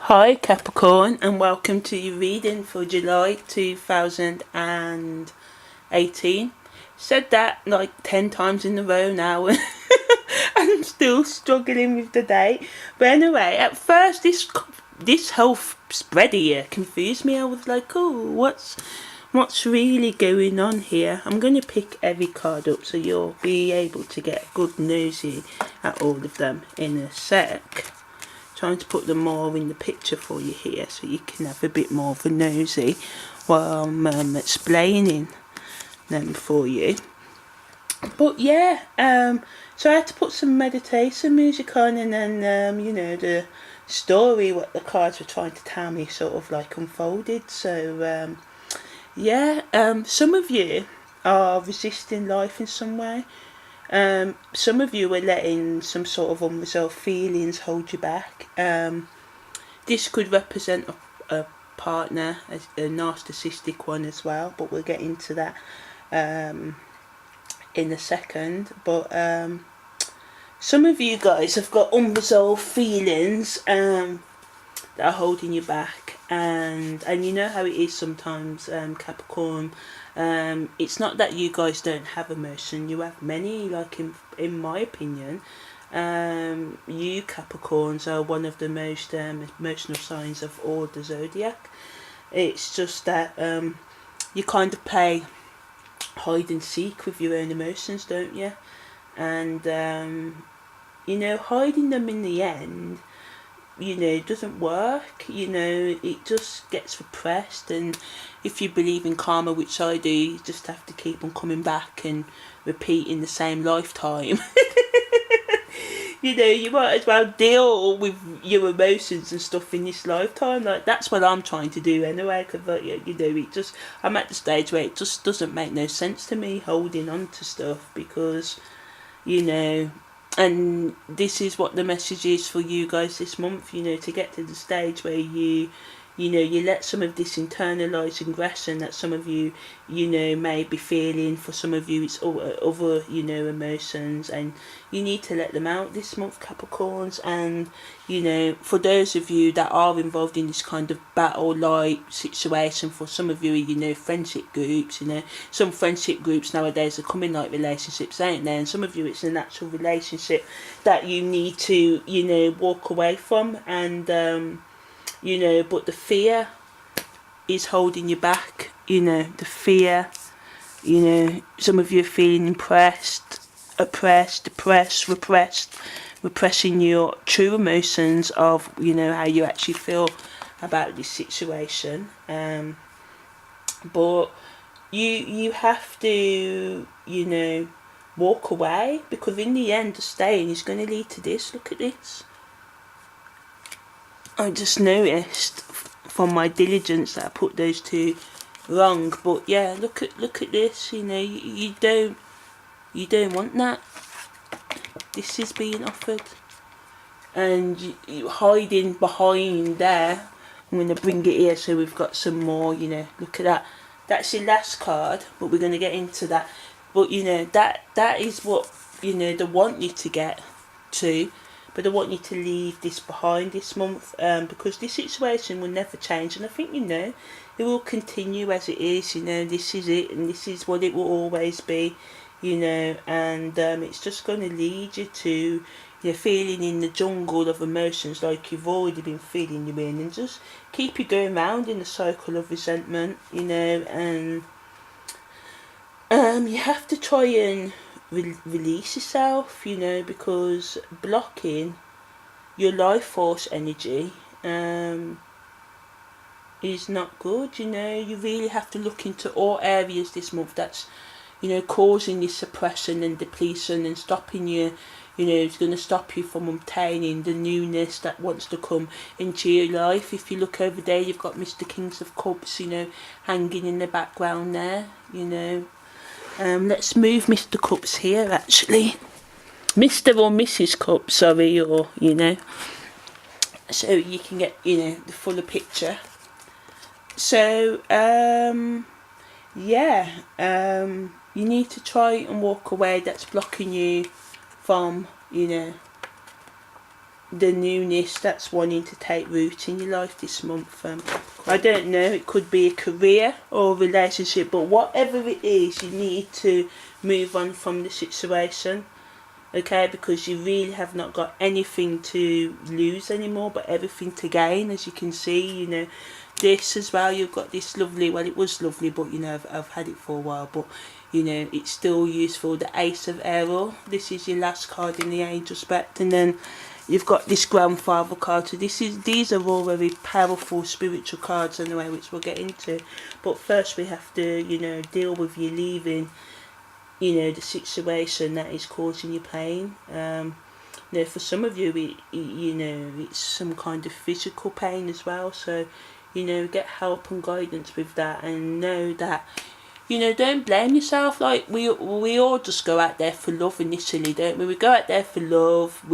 Hi Capricorn, and welcome to your reading for July 2018. Said that like 10 times in a row now and I'm still struggling with the date. But anyway, at first this whole spread here confused me. I was like, oh, what's really going on here? I'm going to pick every card up so you'll be able to get good nosy at all of them in a sec. Trying to put them more in the picture for you here so you can have a bit more of a nosy while I'm explaining them for you. But yeah, so I had to put some meditation music on, and then the story, what the cards were trying to tell me, sort of like unfolded. So some of you are resisting life in some way. Some of you are letting some sort of unresolved feelings hold you back. This could represent a partner, a narcissistic one as well, but we'll get into that in a second. But some of you guys have got unresolved feelings that are holding you back, and you know how it is sometimes, Capricorn. It's not that you guys don't have emotion. You have many. Like in my opinion, you Capricorns are one of the most emotional signs of all the zodiac. It's just that you kind of play hide and seek with your own emotions, don't you? And hiding them in the end, doesn't work. It just gets repressed, and if you believe in karma, which I do, you just have to keep on coming back and repeating the same lifetime. You might as well deal with your emotions and stuff in this lifetime. Like, that's what I'm trying to do anyway, because I'm at the stage where it just doesn't make no sense to me holding on to stuff, because and this is what the message is for you guys this month, to get to the stage where you let some of this internalized aggression that some of you, may be feeling. For some of you, it's other, emotions, and you need to let them out this month, Capricorns. And, for those of you that are involved in this kind of battle-like situation, for some of you, friendship groups, some friendship groups nowadays are coming like relationships, ain't they? And some of you, it's an actual relationship that you need to, walk away from, and, but the fear is holding you back. The fear, some of you are feeling oppressed, depressed, repressing your true emotions of, how you actually feel about this situation. But you have to, walk away, because in the end, the staying is going to lead to this. Look at this. I just noticed from my diligence that I put those two wrong, but yeah, look at this. You don't want that. This is being offered, and you hiding behind there. I'm going to bring it here so we've got some more. Look at that. That's your last card, but we're going to get into that. But that is what they want you to get to. But I want you to leave this behind this month, because this situation will never change, and I think it will continue as it is. This is it, and this is what it will always be. And it's just going to lead you to feeling in the jungle of emotions like you've already been feeling you in, and just keep you going round in the cycle of resentment. And you have to try and release yourself, because blocking your life force energy is not good. You really have to look into all areas this month that's causing this suppression and depletion, and stopping you. It's going to stop you from obtaining the newness that wants to come into your life. If you look over there, you've got Mr. Kings of Cups hanging in the background there. Let's move Mr. Cups here, actually. Mr. or Mrs. Cups, sorry, or, so you can get, the fuller picture. So, you need to try and walk away. That's blocking you from, the newness that's wanting to take root in your life this month. I don't know, it could be a career or a relationship, but whatever it is, you need to move on from the situation, okay? Because you really have not got anything to lose anymore, but everything to gain, as you can see. You know, this as well, you've got this lovely, well, it was lovely, but you know, I've had it for a while, but you know, it's still useful. The Ace of Error, this is your last card in the Angel Spectre, and then you've got this Grandfather card. So these are all very powerful spiritual cards anyway, which we'll get into. But first we have to, you know, deal with you leaving, you know, the situation that is causing you pain. You know, for some of you, you know, it's some kind of physical pain as well. So, you know, get help and guidance with that, and know that, you know, don't blame yourself. Like, we all just go out there for love initially, don't we? We go out there for love.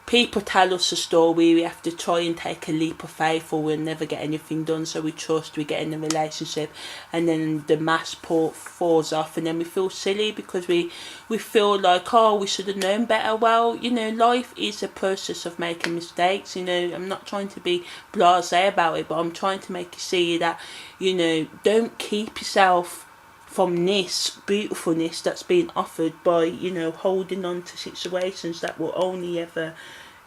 People tell us a story, we have to try and take a leap of faith, or we'll never get anything done, so we trust, we get in a relationship, and then the mask falls off, and then we feel silly because we feel like, oh, we should have known better. Well, you know, life is a process of making mistakes. You know, I'm not trying to be blasé about it, but I'm trying to make you see that, you know, don't keep yourself from this beautifulness that's being offered by, you know, holding on to situations that will only ever,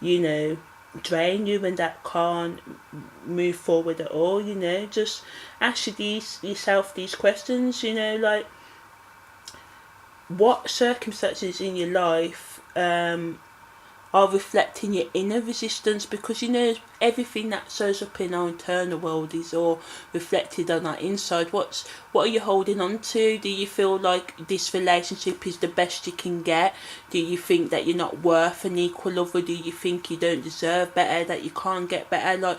you know, drain you, and that can't move forward at all. You know, just ask yourself these questions, you know, like, what circumstances in your life are reflecting your inner resistance? Because, you know, everything that shows up in our internal world is all reflected on our inside. What are you holding on to? Do you feel like this relationship is the best you can get? Do you think that you're not worth an equal lover? Do you think you don't deserve better, that you can't get better? Like,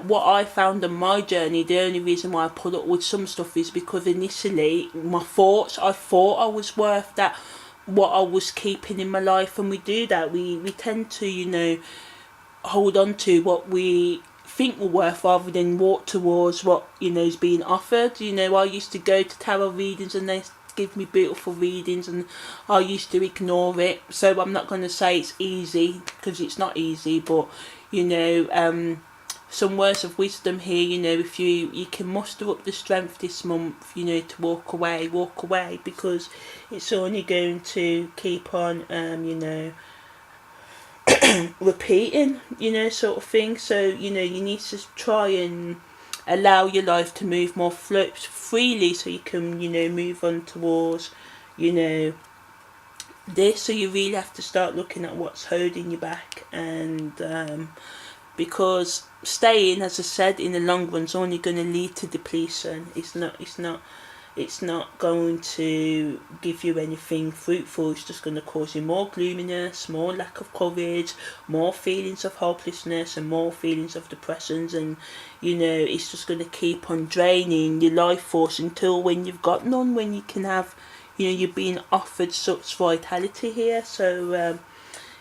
what I found on my journey, the only reason why I put up with some stuff is because initially I thought I was worth that, what I was keeping in my life. And we do that, we tend to, you know, hold on to what we think we're worth rather than walk towards what, you know, is being offered. You know, I used to go to tarot readings and they give me beautiful readings, and I used to ignore it. So I'm not going to say it's easy, because it's not easy, but, you know, some words of wisdom here. You know, if you can muster up the strength this month, you know, to walk away, because it's only going to keep on, you know, repeating, you know, sort of thing. So, you know, you need to try and allow your life to move more freely, so you can, you know, move on towards, you know, this. So you really have to start looking at what's holding you back, and because staying, as I said, in the long run is only going to lead to depletion. It's not going to give you anything fruitful. It's just going to cause you more gloominess, more lack of courage, more feelings of hopelessness, and more feelings of depressions. And, you know, it's just going to keep on draining your life force until when you've got none, when you can have, you know, you're being offered such vitality here. So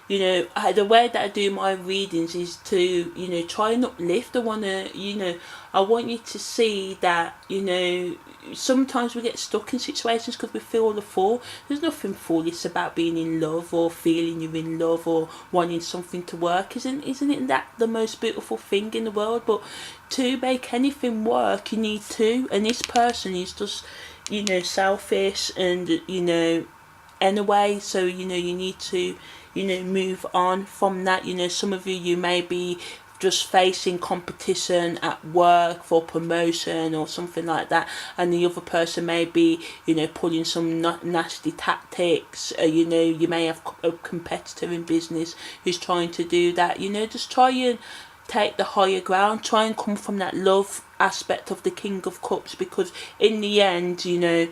you know, the way that I do my readings is to, you know, try and uplift. I want you to see that, you know, sometimes we get stuck in situations because we feel the fall. There's nothing foolish about being in love, or feeling you're in love, or wanting something to work. Isn't it that the most beautiful thing in the world? But to make anything work, you need two. And this person is just, you know, selfish and, you know, anyway. So, you know, you need to, you know, move on from that. You know, some of you may be just facing competition at work for promotion or something like that, and the other person may be, you know, pulling some nasty tactics. You know, you may have a competitor in business who's trying to do that. You know, just try and take the higher ground, try and come from that love aspect of the King of Cups, because in the end, you know,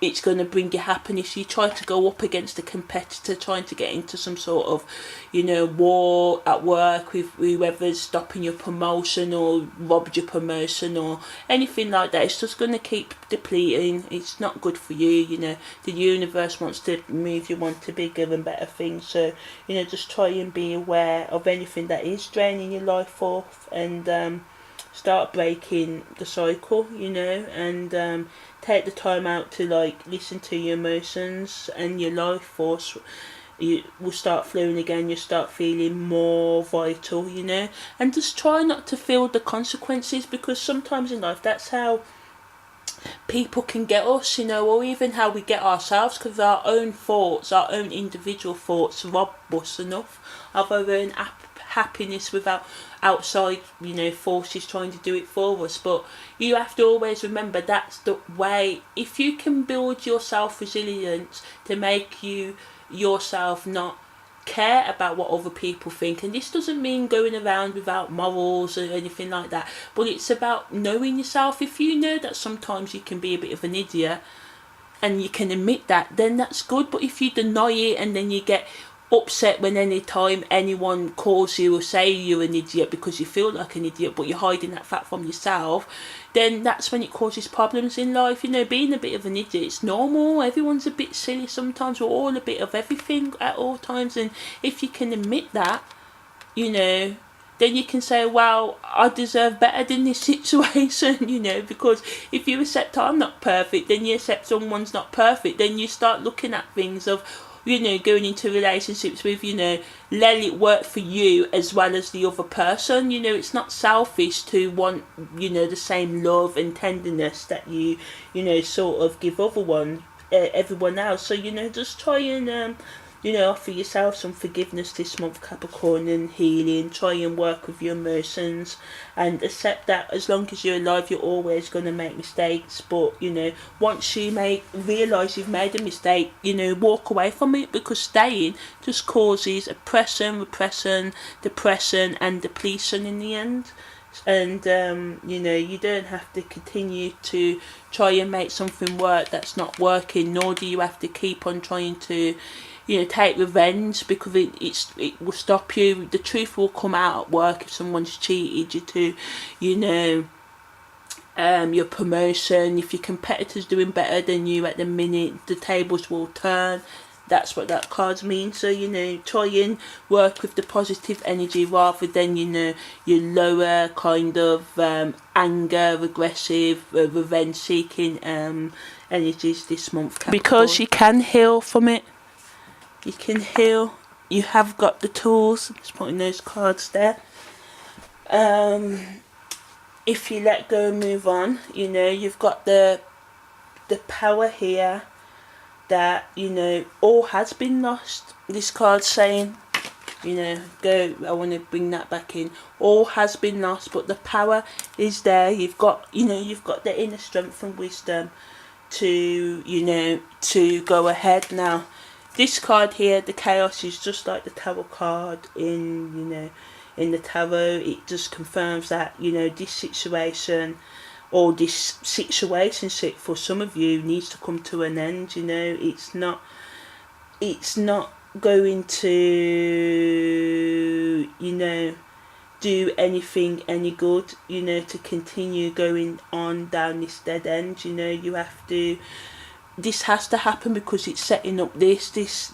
it's going to bring you happiness. You try to go up against a competitor trying to get into some sort of, you know, war at work with whoever's stopping your promotion or robbed your promotion or anything like that. It's just going to keep depleting. It's not good for you. You know, the universe wants to move you on to bigger and better things. So, you know, just try and be aware of anything that is draining your life off, and start breaking the cycle, you know, and take the time out to, like, listen to your emotions and your life force. you will start flowing again. You start feeling more vital, you know. And just try not to feel the consequences, because sometimes in life that's how people can get us, you know, or even how we get ourselves, because our own thoughts, our own individual thoughts, rob us enough of our own happiness without outside, you know, forces trying to do it for us. But you have to always remember that's the way. If you can build your self resilience to make you yourself not care about what other people think, and this doesn't mean going around without morals or anything like that, but it's about knowing yourself. If you know that sometimes you can be a bit of an idiot and you can admit that, then that's good. But if you deny it and then you get upset when any time anyone calls you or say you're an idiot because you feel like an idiot, but you're hiding that fact from yourself, then that's when it causes problems in life. You know, being a bit of an idiot, it's normal. Everyone's a bit silly sometimes. We're all a bit of everything at all times. And if you can admit that, you know, then you can say, well, I deserve better than this situation, you know, because if you accept I'm not perfect, then you accept someone's not perfect, then you start looking at things of, you know, going into relationships with, you know, let it work for you as well as the other person. You know, it's not selfish to want, you know, the same love and tenderness that you know, sort of give everyone else. So, you know, just try and you know, offer yourself some forgiveness this month, Capricorn, and healing. Try and work with your emotions and accept that as long as you're alive, you're always going to make mistakes. But, you know, once you realise you've made a mistake, you know, walk away from it, because staying just causes oppression, repression, depression and depletion in the end. And you know, you don't have to continue to try and make something work that's not working, nor do you have to keep on trying to, you know, take revenge, because it will stop you. The truth will come out at work if someone's cheated you to, you know, your promotion. If your competitor's doing better than you at the minute, the tables will turn. That's what that card means. So, you know, try and work with the positive energy rather than, you know, your lower kind of anger, aggressive, revenge seeking energies this month, Capricorn. Because you can heal from it. You can heal. You have got the tools. Just putting those cards there. If you let go and move on, you know, you've got the power here that, you know, all has been lost. This card's saying, you know, go. I want to bring that back in. All has been lost, but the power is there. You've got, you know, you've got the inner strength and wisdom to, you know, to go ahead now. This card here, the chaos, is just like the tarot card in, you know, in the tarot. It just confirms that, you know, this situation or this situationship for some of you needs to come to an end. You know, it's not going to, you know, do anything any good, you know, to continue going on down this dead end. You know, you have to, this has to happen because it's setting up this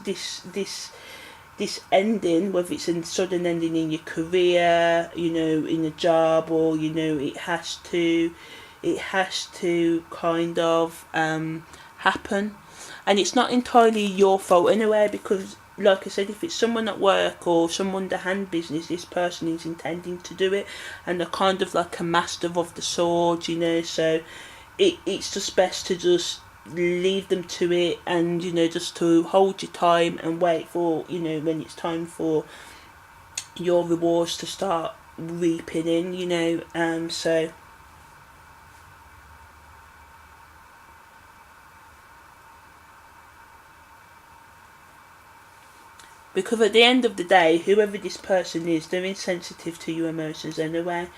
ending, whether it's a sudden ending in your career, you know, in a job, or, you know, it has to kind of happen. And it's not entirely your fault anyway, because like I said, if it's someone at work or some underhand business, this person is intending to do it, and they're kind of like a master of the sword, you know. So it's just best to just leave them to it, and, you know, just to hold your time and wait for, you know, when it's time for your rewards to start reaping in, you know. So because at the end of the day, whoever this person is, they're insensitive to your emotions anyway,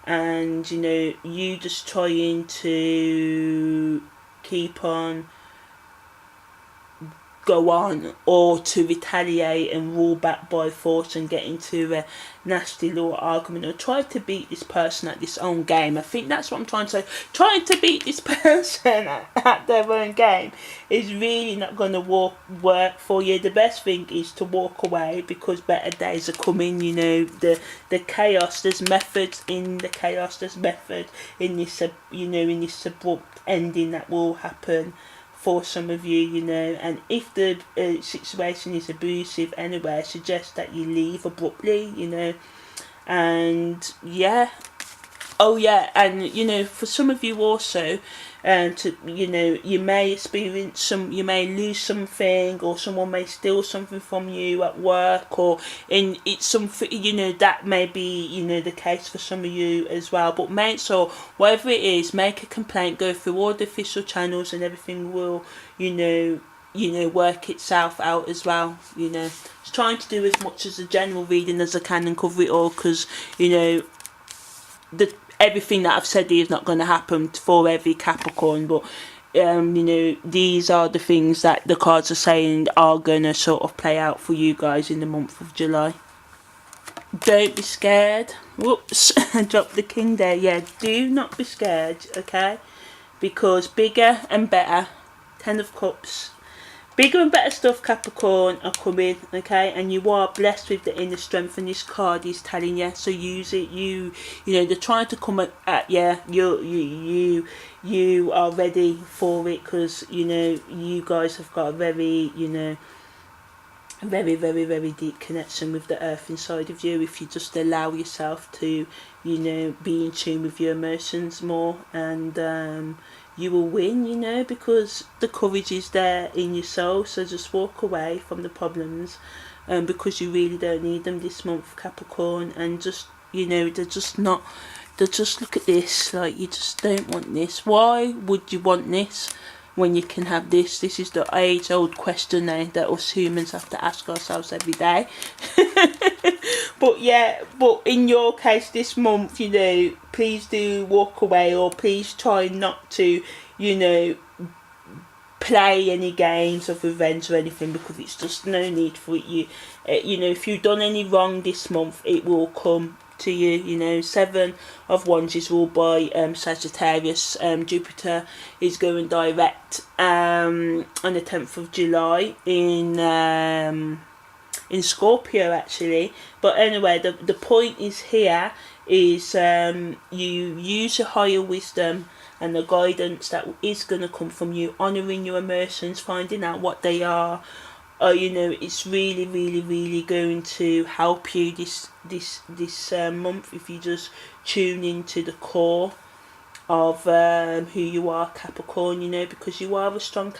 and, you know, you just trying to keep on go on, or to retaliate and rule back by force and get into a nasty little argument, or try to beat this person at this own game. I think that's what I'm trying to say. Trying to beat this person at their own game is really not going to work for you. The best thing is to walk away, because better days are coming. You know, the chaos, there's methods in the chaos, there's method in this, you know, in this abrupt ending that will happen for some of you, you know. And if the situation is abusive anyway, I suggest that you leave abruptly, you know. And yeah, oh yeah, and you know, for some of you also, to, you know, you may experience you may lose something, or someone may steal something from you at work, or in it's something, you know, that may be, you know, the case for some of you as well. But make sure, whatever it is, make a complaint, go through all the official channels, and everything will, you know, work itself out as well. You know, just trying to do as much as a general reading as I can and cover it all, because, you know, everything that I've said here is not going to happen for every Capricorn, but you know, these are the things that the cards are saying are going to sort of play out for you guys in the month of July. Don't be scared. Whoops, I dropped the king there. Yeah, do not be scared, okay? Because bigger and better, 10 of Cups, bigger and better stuff, Capricorn, are coming, okay? And you are blessed with the inner strength, and this card is telling you, so use it. You know, they're trying to come at you. You are ready for it, because, you know, you guys have got a very, you know, very, very, very deep connection with the earth inside of you, if you just allow yourself to, you know, be in tune with your emotions more. And you will win, you know, because the courage is there in your soul. So just walk away from the problems, because you really don't need them this month, Capricorn. And just, you know, they're just look at this, like, you just don't want this. Why would you want this when you can have this? This is the age-old question now that us humans have to ask ourselves every day. But yeah, but in your case this month, you know, please do walk away, or please try not to, you know, play any games of revenge or anything, because it's just no need for it. You know, if you've done any wrong this month, it will come to you. You know, 7 of Wands is ruled by Sagittarius. Jupiter is going direct on the 10th of July in Scorpio, actually. But anyway, the point is here is you use your higher wisdom and the guidance that is going to come from you, honouring your emotions, finding out what they are. You know, it's really, really, really going to help you this month, if you just tune into the core of who you are, Capricorn. You know, because you are a strong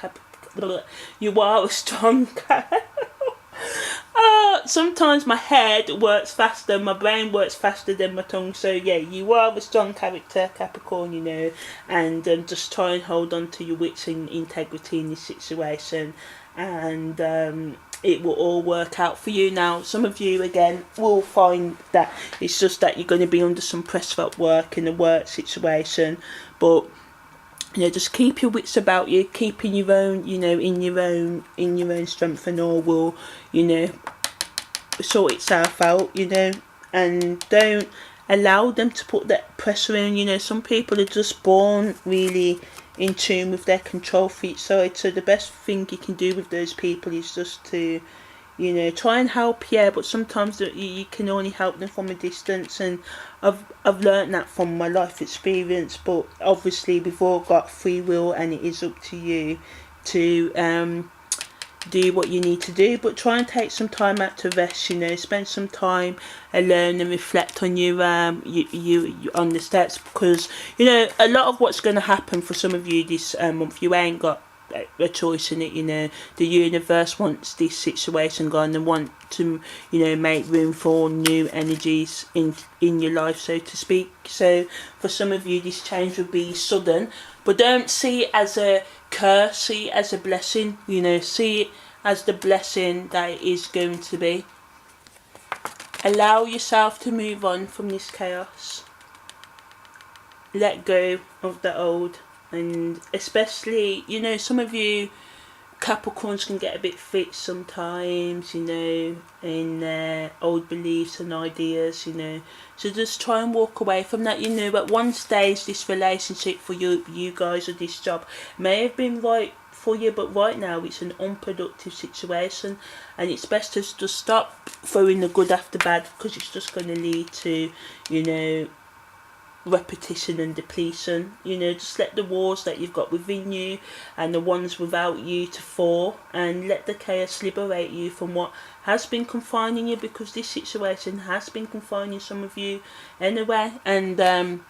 sometimes my head works faster, my brain works faster than my tongue. So yeah, you are a strong character, Capricorn, you know. And just try and hold on to your wits and integrity in this situation, and it will all work out for you. Now, some of you again will find that it's just that you're going to be under some pressure at work, in a work situation, but you know, just keep your wits about you, keep in your own, you know, in your own strength, and all will, you know, sort itself out, you know. And don't allow them to put that pressure in. You know, some people are just born really in tune with their control freak side, so the best thing you can do with those people is just to, you know, try and help, yeah, but sometimes you can only help them from a distance. And I've learned that from my life experience. But obviously we've all got free will, and it is up to you to do what you need to do. But try and take some time out to rest, you know, spend some time alone and reflect on you on the steps, because, you know, a lot of what's going to happen for some of you this month, you ain't got a choice in it. You know, the universe wants this situation gone, and want to, you know, make room for new energies in your life, so to speak. So for some of you, this change will be sudden, but don't see it as a curse, see it as a blessing. You know, see it as the blessing that it is going to be. Allow yourself to move on from this chaos. Let go of the old. And especially, you know, some of you Capricorns can get a bit fixed sometimes, you know, in their old beliefs and ideas, you know. So just try and walk away from that. You know, at one stage this relationship for you guys, or this job, may have been right for you, but right now it's an unproductive situation, and it's best to just stop throwing the good after bad, because it's just going to lead to, you know, repetition and depletion. You know, just let the walls that you've got within you and the ones without you to fall, and let the chaos liberate you from what has been confining you, because this situation has been confining some of you anyway. And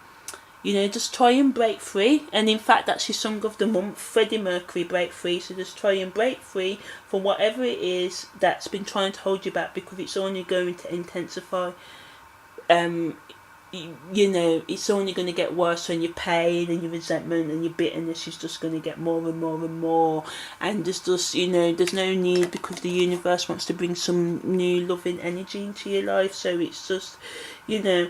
you know, just try and break free. And in fact, that's your song of the month, Freddie Mercury, Break Free. So just try and break free from whatever it is that's been trying to hold you back, because it's only going to intensify. You know, it's only going to get worse, and your pain and your resentment and your bitterness is just going to get more and more and more. And there's just, you know, there's no need, because the universe wants to bring some new loving energy into your life. So it's just, you know,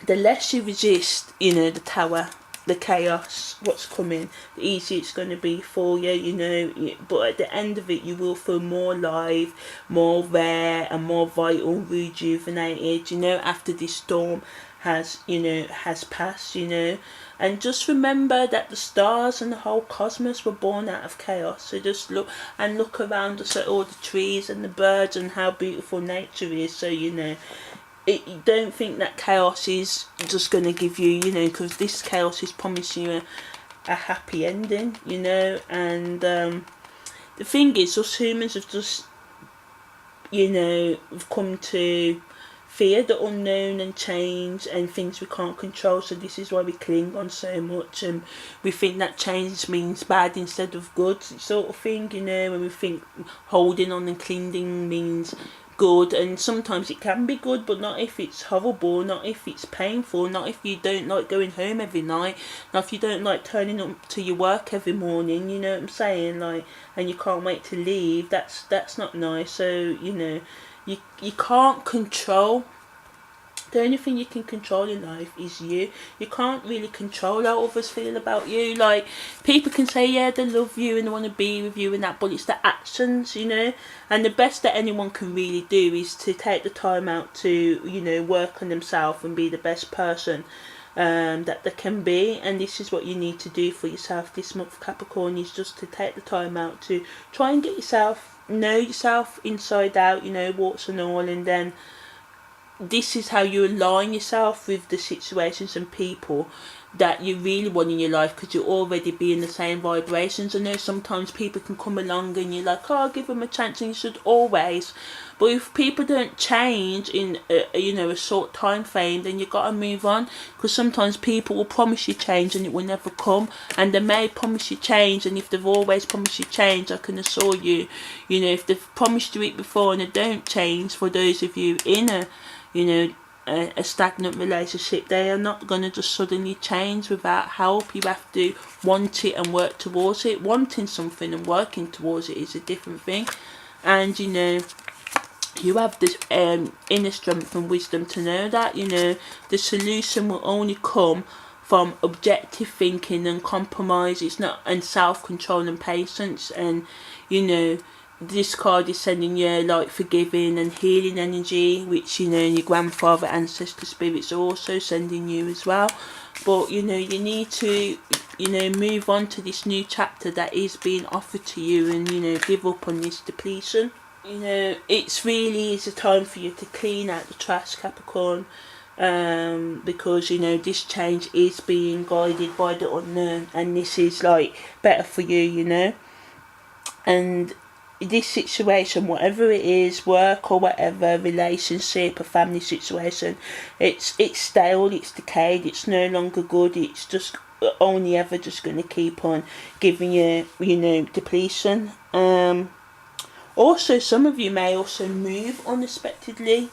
the less you resist, you know, the tower, the chaos, what's coming, the easier it's going to be for you, you know. But at the end of it, you will feel more alive, more rare and more vital, rejuvenated, you know, after this storm has, you know, has passed, you know. And just remember that the stars and the whole cosmos were born out of chaos. So just look around us at all the trees and the birds and how beautiful nature is. So, you know, don't think that chaos is just going to give you, you know, because this chaos is promising you a happy ending, you know. And the thing is, us humans have just, you know, have come to fear the unknown and change and things we can't control. So this is why we cling on so much, and we think that change means bad instead of good, sort of thing, you know. When we think holding on and clinging means good, and sometimes it can be good, but not if it's horrible, not if it's painful, not if you don't like going home every night, not if you don't like turning up to your work every morning, you know what I'm saying, like, and you can't wait to leave. That's not nice. So, you know, you can't control. The only thing you can control in life is you. You can't really control how others feel about you. Like, people can say, yeah, they love you and they want to be with you and that, but it's the actions, you know. And the best that anyone can really do is to take the time out to, you know, work on themselves and be the best person that they can be. And this is what you need to do for yourself this month, Capricorn, is just to take the time out to try and get yourself, know yourself inside out, you know, warts and all. And then this is how you align yourself with the situations and people that you really want in your life, because you already be in the same vibrations. I know sometimes people can come along and you're like, oh, I'll give them a chance, and you should always. But if people don't change in you know, a short time frame, then you got to move on, because sometimes people will promise you change and it will never come. And they may promise you change, and if they've always promised you change, I can assure you, you know, if they've promised you it before and they don't change, for those of you in a, you know, a stagnant relationship, they are not going to just suddenly change without help. You have to want it and work towards it. Wanting something and working towards it is a different thing. And, you know, you have this inner strength and wisdom to know that, you know, the solution will only come from objective thinking and compromise. It's not, and self-control and patience. And, you know, this card is sending you like forgiving and healing energy, which, you know, your grandfather, ancestor spirits are also sending you as well. But, you know, you need to, you know, move on to this new chapter that is being offered to you, and, you know, give up on this depletion. You know, it's really is a time for you to clean out the trash, Capricorn, because, you know, this change is being guided by the unknown, and this is like better for you, you know. And this situation, whatever it is, work or whatever, relationship, a family situation, it's stale, it's decayed, it's no longer good, it's just only ever just going to keep on giving you, you know, depletion. Also, some of you may also move unexpectedly,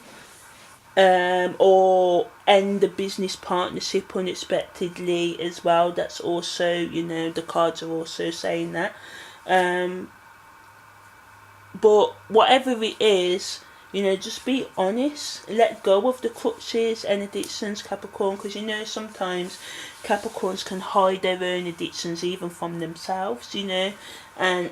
or end the business partnership unexpectedly as well. That's also, you know, the cards are also saying that. But whatever it is, you know, just be honest. Let go of the crutches and addictions, Capricorn, because, you know, sometimes Capricorns can hide their own addictions even from themselves, you know. And,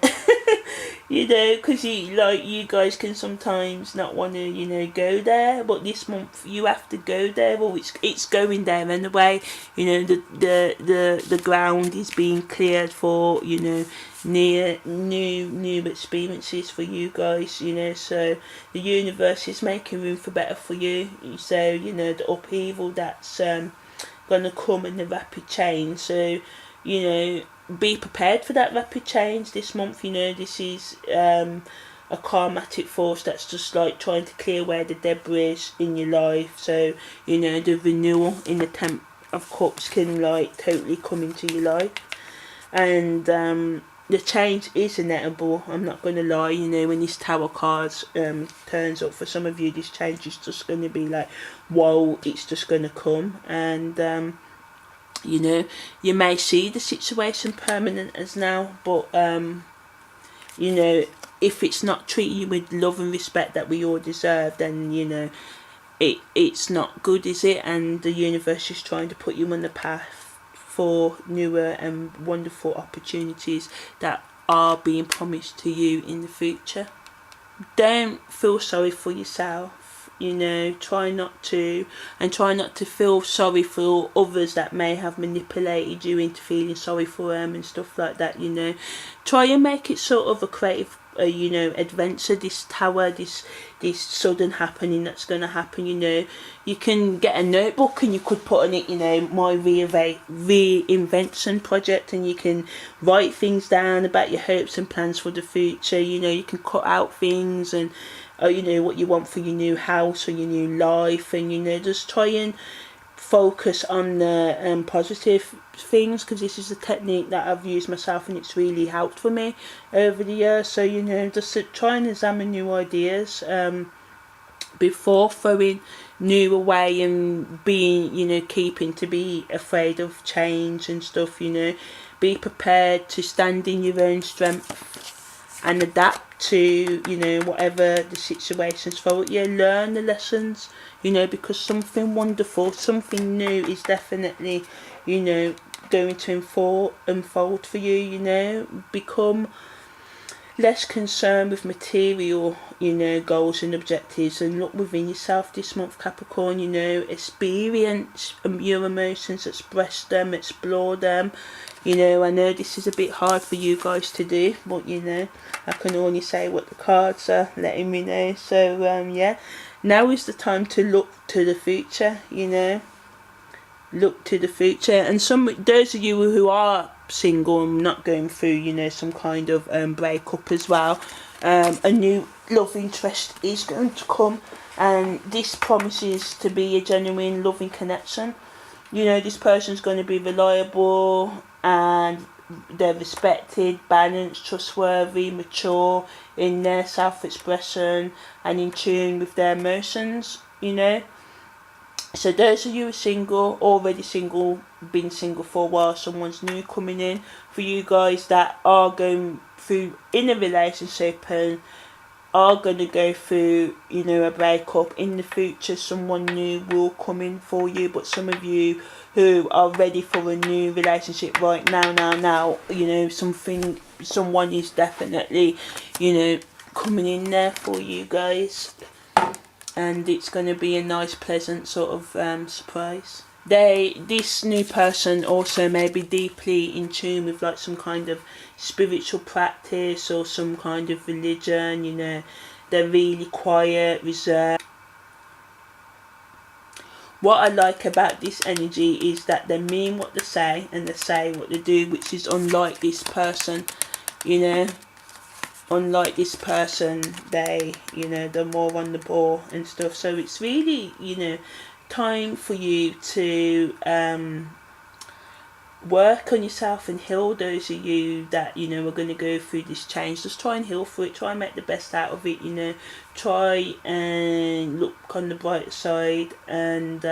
you know, because you guys can sometimes not want to, you know, go there. But this month you have to go there. Well, it's going there anyway. You know, the ground is being cleared for, you know, new experiences for you guys, you know. So the universe is making room for better for you. So, you know, the upheaval that's gonna come and the rapid change. So, you know, be prepared for that rapid change this month. You know, this is a karmatic force that's just like trying to clear away the debris in your life. So, you know, the renewal in the Ten of Cups can like totally come into your life. And the change is inevitable. I'm not going to lie. You know, when this Tower cards turns up, for some of you, this change is just going to be like, whoa, it's just going to come. And you know, you may see the situation permanent as now, but you know, if it's not treating you with love and respect that we all deserve, then, you know, it's not good, is it? And the universe is trying to put you on the path for newer and wonderful opportunities that are being promised to you in the future. Don't feel sorry for yourself. You know, try not to feel sorry for others that may have manipulated you into feeling sorry for them and stuff like that. You know, try and make it sort of a creative you know, adventure, this tower, this sudden happening that's going to happen. You know, you can get a notebook and you could put on it, you know, my reinvention project, and you can write things down about your hopes and plans for the future. You know, you can cut out things and you know, what you want for your new house or your new life, and, you know, just try and focus on the positive things, because this is a technique that I've used myself and it's really helped for me over the years. So, you know, just to try and examine new ideas before throwing new away and being, you know, keeping to be afraid of change and stuff. You know, be prepared to stand in your own strength and adapt to, you know, whatever the situations throw at you. Learn the lessons, you know, because something wonderful, something new is definitely, you know, going to unfold for you. You know, become less concerned with material, you know, goals and objectives, and look within yourself this month, Capricorn. You know, experience your emotions, express them, explore them. You know, I know this is a bit hard for you guys to do, but, you know, I can only say what the cards are letting me know. So yeah, now is the time to look to the future. You know, look to the future. And those of you who are single and not going through, you know, some kind of breakup as well, a new love interest is going to come, and this promises to be a genuine loving connection. You know, this person's going to be reliable, and they're respected, balanced, trustworthy, mature in their self-expression and in tune with their emotions. You know, so those of you who are single, already single, been single for a while, someone's new coming in. For you guys that are going through in a relationship and are going to go through, you know, a breakup in the future, someone new will come in for you. But some of you who are ready for a new relationship right now, you know, someone is definitely, you know, coming in there for you guys. And it's going to be a nice, pleasant sort of surprise. This new person also may be deeply in tune with like some kind of spiritual practice or some kind of religion. You know, they're really quiet, reserved. What I like about this energy is that they mean what they say and they say what they do, which is unlike this person. You know, unlike this person, you know, they're more on the ball and stuff. So it's really, you know, time for you to work on yourself and heal. Those of you that, you know, are going to go through this change, just try and heal through it, try and make the best out of it. You know, try and look on the bright side, and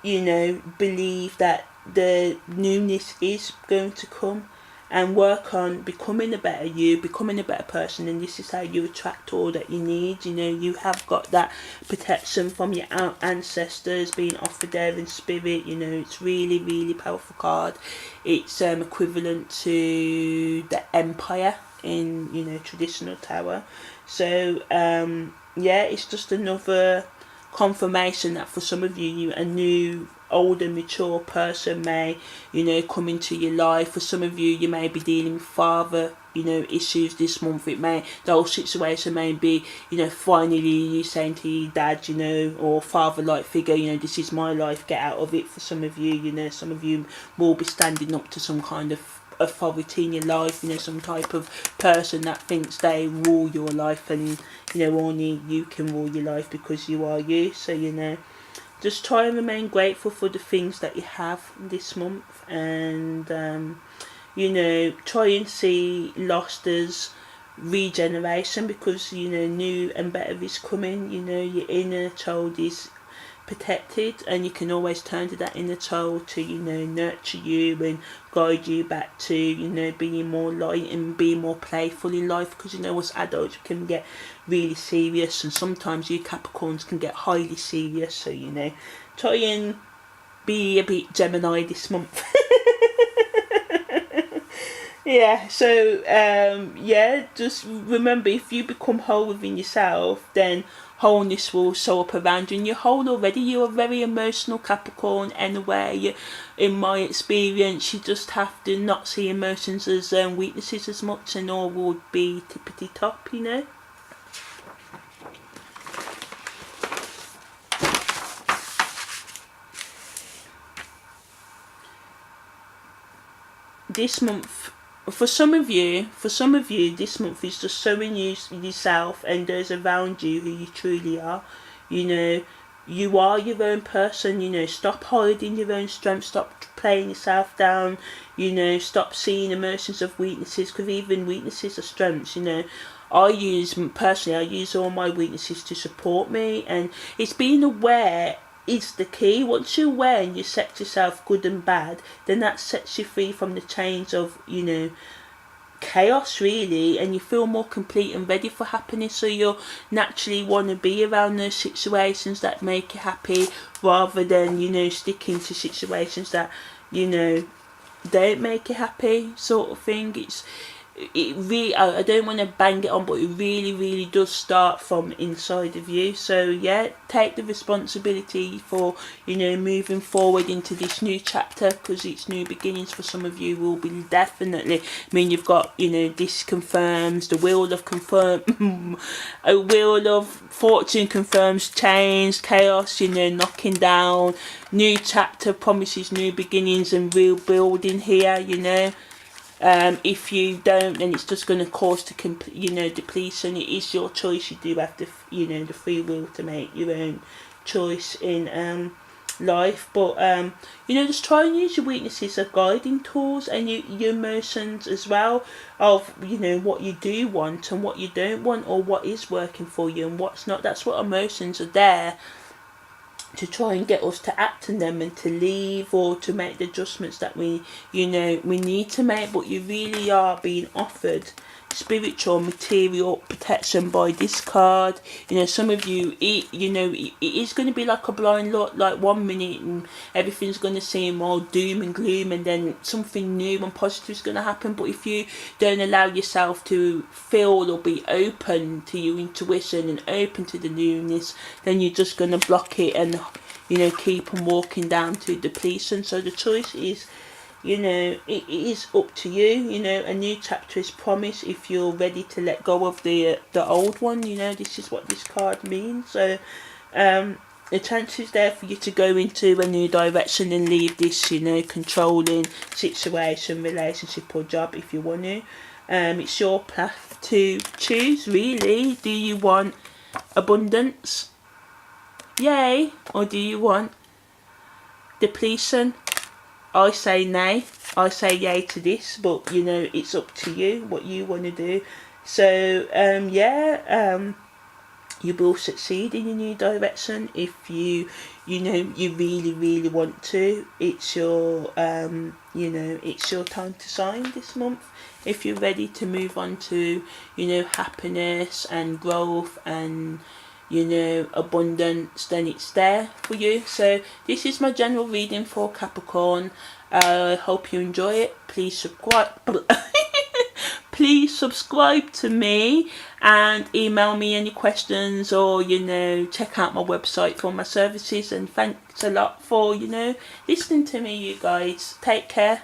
you know, believe that the newness is going to come, and work on becoming a better you, becoming a better person. And this is how you attract all that you need. You know, you have got that protection from your ancestors being offered there in spirit. You know, it's really, really powerful card. It's equivalent to the Empire in, you know, traditional Tower. So yeah, it's just another confirmation that for some of you, a new older mature person may, you know, come into your life. For some of you, you may be dealing with father, you know, issues this month. It may, the whole situation may be, you know, finally you saying to your dad, you know, or father-like figure, you know, this is my life, get out of it. For some of you, you know, some of you will be standing up to some kind of authority in your life, you know, some type of person that thinks they rule your life, and you know, only you can rule your life because you are you. So, you know, just try and remain grateful for the things that you have this month, and you know, try and see lost as regeneration, because you know, new and better is coming. You know, your inner child is protected, and you can always turn to that inner child to, you know, nurture you and guide you back to, you know, being more light and being more playful in life. Because you know, as adults, you can get really serious, and sometimes you Capricorns can get highly serious. So, you know, try and be a bit Gemini this month. Yeah, so yeah, just remember, if you become whole within yourself, then wholeness will show up around you. And you're whole already. You're a very emotional Capricorn anyway. In my experience, you just have to not see emotions as weaknesses as much, and all would be tippity top, you know. This month, for some of you, this month is just showing you yourself and those around you who you truly are. You know, you are your own person. You know, stop hiding your own strength, stop playing yourself down. You know, stop seeing emotions of weaknesses, because even weaknesses are strengths. You know, I use all my weaknesses to support me, and it's being aware is the key. Once you're aware and you set yourself good and bad, then that sets you free from the chains of, you know, chaos really, and you feel more complete and ready for happiness. So you'll naturally want to be around those situations that make you happy, rather than, you know, sticking to situations that, you know, don't make you happy, sort of thing. It really, I don't want to bang it on, but it really does start from inside of you. So yeah, take the responsibility for, you know, moving forward into this new chapter, because it's new beginnings. For some of you will be definitely, I mean, you've got, you know, this confirms the wheel of a wheel of fortune confirms change, chaos, you know, knocking down. New chapter promises new beginnings and real building here, you know. If you don't, then it's just going to cause you know, depletion. It is your choice. You do have the, you know, the free will to make your own choice in life. But you know, just try and use your weaknesses as guiding tools, and your emotions as well, of, you know, what you do want and what you don't want, or what is working for you and what's not. That's what emotions are there to try and get us to act on them, and to leave, or to make the adjustments that we, you know, we need to make. But you really are being offered spiritual material protection by this card. You know, some of you, you know, it is going to be like a blind look, like 1 minute and everything's going to seem all doom and gloom, and then something new and positive is going to happen. But if you don't allow yourself to feel or be open to your intuition and open to the newness, then you're just going to block it and, you know, keep on walking down to depletion. So the choice is, you know, it is up to you. You know, a new chapter is promised if you're ready to let go of the old one. You know, this is what this card means. So the chance is there for you to go into a new direction and leave this, you know, controlling situation, relationship or job, if you want to. It's your path to choose, really. Do you want abundance? Yay. Or do you want depletion? I say nay. I say yay to this, but you know, it's up to you what you want to do. So you will succeed in your new direction if you know, you really want to. It's your you know, it's your time to shine this month. If you're ready to move on to, you know, happiness and growth and, you know, abundance, then it's there for you. So this is my general reading for Capricorn. I hope you enjoy it. Please subscribe. please subscribe to me and email me any questions, or check out my website for my services. And thanks a lot for listening to me, you guys. Take care.